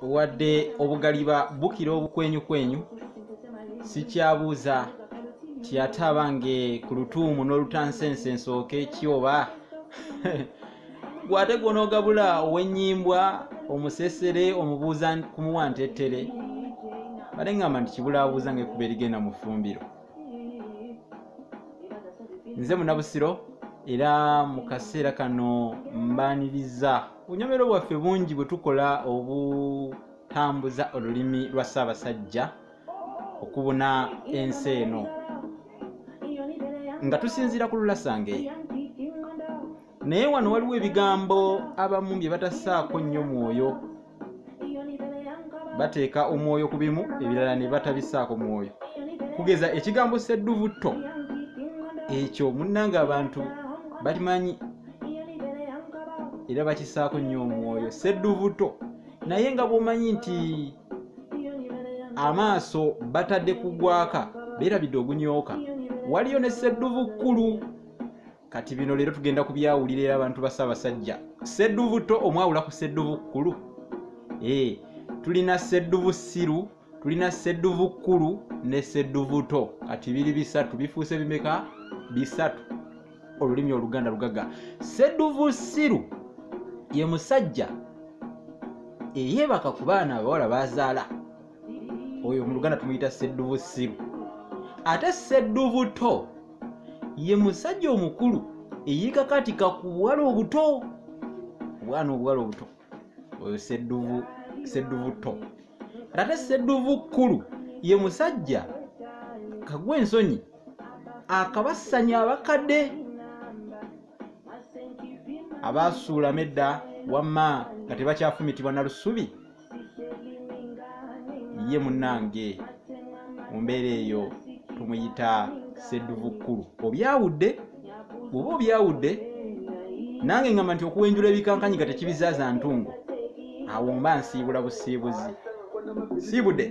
wadde obugaliba bukira obukwenyukwenyu sikyabuuza ti ate abange ku lutuumu n'olutansense nsooke kyoba gwate gwonoogabula ow'ennyimbwa omusesere omubuuza kumuwantettere bale ngamba nti kibulaabuuza ng'ekkuba erigenda mu ffumbiro. Nze Munabusiro era mu kaseera kano mbaaniriza bunyomero bwaffe bungi bwe tukola obutambuza olulimi lwa Ssaabasajja okubuna ensi eno nga tusinziira ku Lulasange. Naye wano waliwo ebigambo abamu bye batassaako nnyo mwoyo, bateeka omwoyo ku bimu ebirala ne batabisaako mwoyo. Kugeza ekigambo ssedduvutto ekyo munnange abantu balimanyi era bakisaako nnyo omwoyo. Ssedduvutto naye nga bw'omanyi nti amaaso batadde kugwaka beerabidde ogunyooka, waliyo ne ssedduvukkulu. Kati bino leero tugenda kubyawulira era abantu ba Ssaabasajja. Ssedduvutto omwawula ku ssedduvukkulu. Tulina ssedduvussiru, tulina ssedduvukkulu ne ssedduvutto. Kati biri bisatu, bifuuse bimeka? Bisatu. Olulimi Oluganda lugaga. Ssedduvussiru ye musajja eyeebaka ku baana abawala bazaala. Oyo mu Luganda tumuyita ssedduvussiru. Ate ssedduvutto ye musajja omukulu eyeekakatika ku buwala obuto. Obwana obuwala obuto oyo ssedduvutto. Ate ssedduvukkulu ye musajja kagwa ensonyi akabassanya abakadde abaasuulamu edda wamma nga tebakyafumitibwa na lusubi. Ye munnange mu mbeera eyo tumuyita ssedduvukkulu. Obyawudde? Bw'oba obyawudde nange ngamba nti okuwenjula ebikankanyi nga tekibizaaza ntungo, awo mba nsiibula busiibuzi. Siibudde.